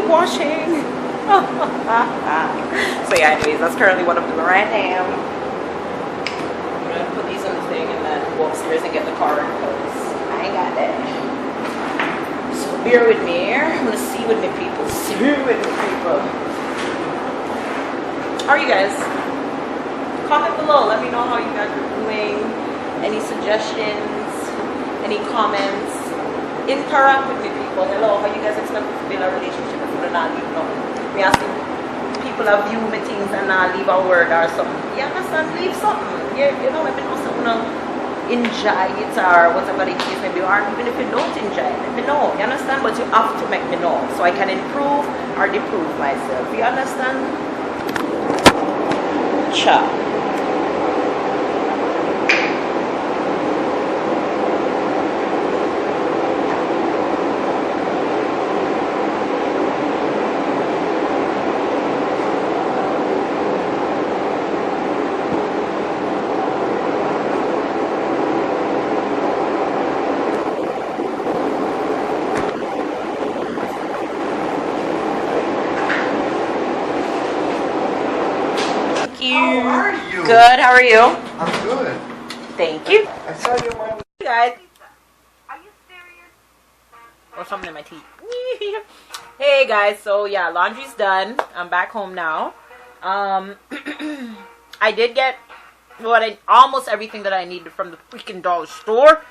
washing. So yeah, anyways, that's currently what I'm doing right now. I'm gonna put these in the thing and then go upstairs and get the car because I ain't got that. So bear with me. I'm gonna see with me people. See with me people. How are you guys? Comment below. Let me know how you guys are doing. Any suggestions? Any comments? Interact with me people. Hello, how you guys expect to build a relationship if you don't leave no? Me asking people have view me things and not leave a word or something. You understand? Leave something. You know, let me know something. Enjoy it or whatever the case may be, or even if you don't enjoy it, let me know. You understand? But you have to make me know so I can improve or deprove myself. You understand? Ciao. How are you? Good, how are you? I'm good. Thank you. I saw your mom. Hey guys. Are you serious? Or something in my teeth. Hey guys, so yeah, laundry's done. I'm back home now. I did get almost everything that I needed from the freaking dollar store.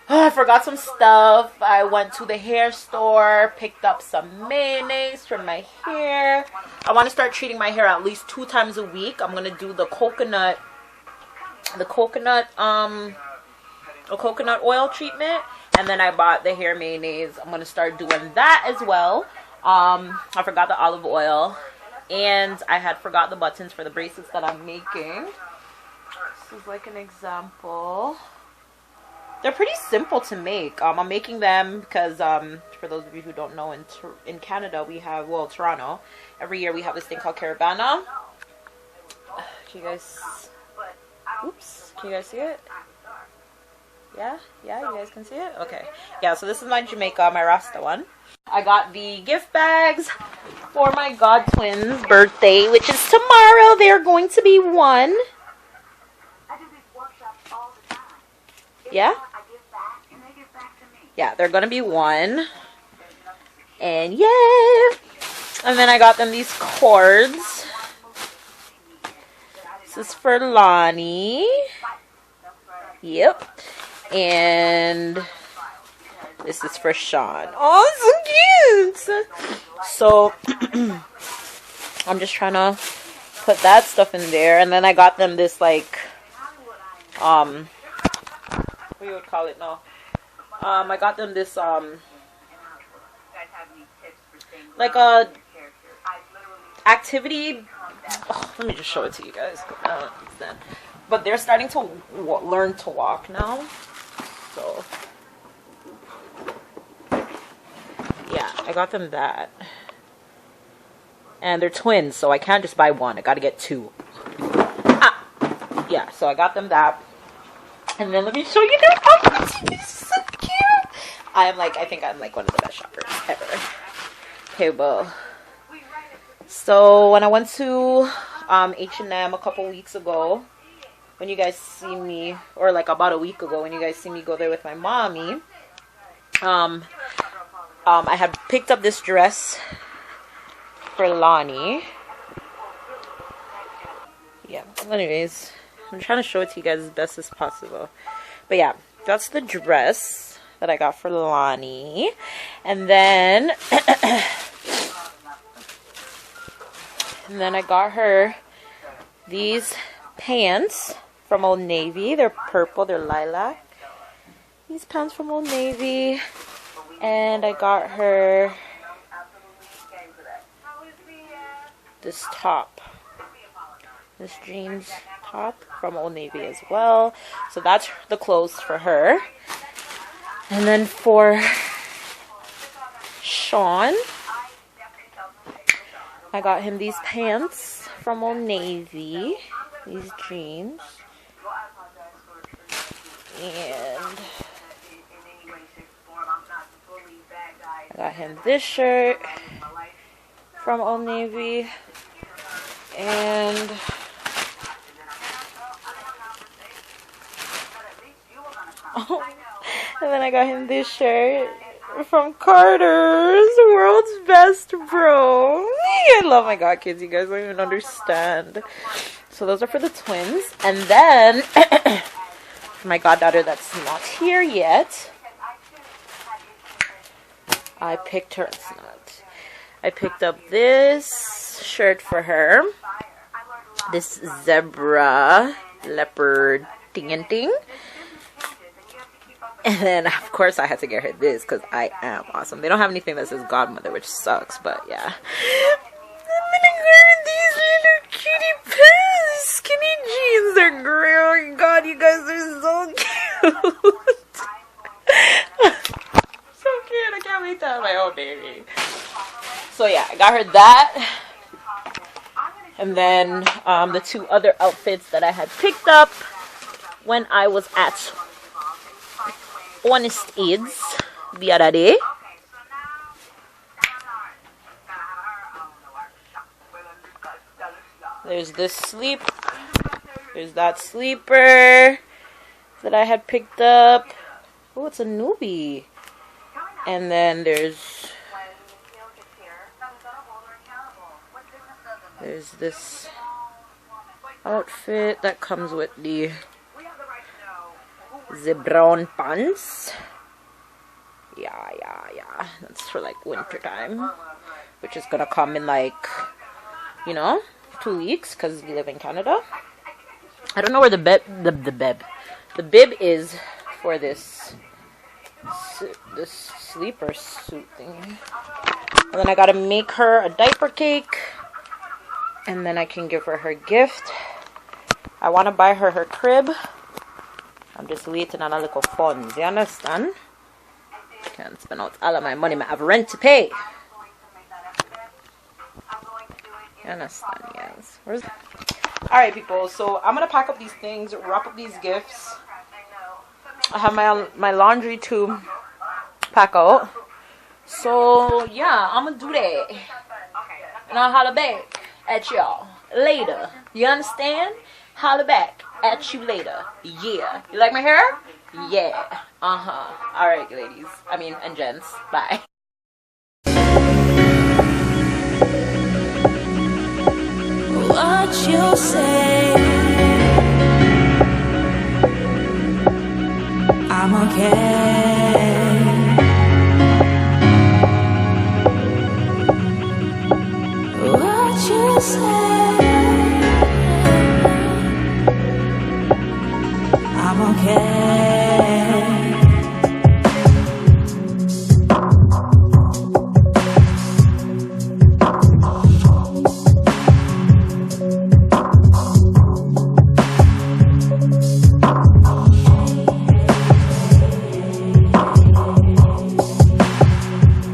Oh, I forgot some stuff. I went to the hair store, picked up some mayonnaise for my hair. I want to start treating my hair at least 2 times a week. I'm gonna do the coconut oil treatment, and then I bought the hair mayonnaise. I'm gonna start doing that as well. I forgot the olive oil, and I had forgot the buttons for the bracelets that I'm making. This is like an example. They're pretty simple to make. I'm making them because, for those of you who don't know, in Canada we have, well, Toronto, every year we have this thing called Caravana. Can you guys, oops, can you guys see it? Yeah, you guys can see it? Okay. Yeah, so this is my Jamaica, my Rasta one. I got the gift bags for my god twins' birthday, which is tomorrow. They're going to be 1. Yeah? Yeah, they're gonna be 1. And yeah. And then I got them these cords. This is for Lonnie. Yep. And this is for Sean. Oh, so cute. So I'm just trying to put that stuff in there. And then I got them this like what you would call it now? I got them this like a activity. Oh, let me just show it to you guys. I don't understand. But they're starting to learn to walk now. So yeah, I got them that. And they're twins, so I can't just buy 1. I gotta get 2. Yeah, so I got them that. And then let me show you their outfits. This is so cute. I think I'm like one of the best shoppers ever. Okay, well. So when I went to H&M a couple weeks ago, when you guys see me, or like about a week ago, when you guys see me go there with my mommy, I had picked up this dress for Lonnie. Yeah, anyways, I'm trying to show it to you guys as best as possible. But yeah, that's the dress that I got for Lonnie. And then I got her these pants from Old Navy. They're purple, they're lilac. These pants from Old Navy. And I got her this top. This jeans top from Old Navy as well. So that's the clothes for her. And then for Sean, I got him these pants from Old Navy. These jeans. And I got him this shirt. from Old Navy. And and then I got him this shirt from Carter's, World's Best Bro. I love my God kids, you guys don't even understand. So those are for the twins. And then for my goddaughter that's not here yet, I picked up this shirt for her. This zebra leopard ting. And then, of course, I had to get her this because I am awesome. They don't have anything that says godmother, which sucks, but yeah. I'm gonna wear these little cutie pants. Skinny jeans. They're great. Oh my God, you guys are so cute. So cute. I can't wait to have my own baby. So yeah, I got her that. And then the two other outfits that I had picked up when I was at Honest Aids the other day. There's this there's that sleeper that I had picked up. Oh, it's a newbie. And then there's this outfit that comes with the brown pants. Yeah. That's for like winter time, which is gonna come in like, 2 weeks because we live in Canada. I don't know where the bib is for this sleeper suit thing. And then I gotta make her a diaper cake, and then I can give her gift. I want to buy her crib. I'm just waiting on a little funds, you understand? Can't spend out all of my money. I have rent to pay. You understand, yes. Alright, people, so I'm gonna pack up these things, wrap up these gifts. I have my laundry to pack out. So yeah, I'm gonna do that. And I'll holler back at y'all later. You understand? Holler back at you later. Yeah. You like my hair? Yeah. Alright, ladies. And gents. Bye. What you say, I'm okay. What you say.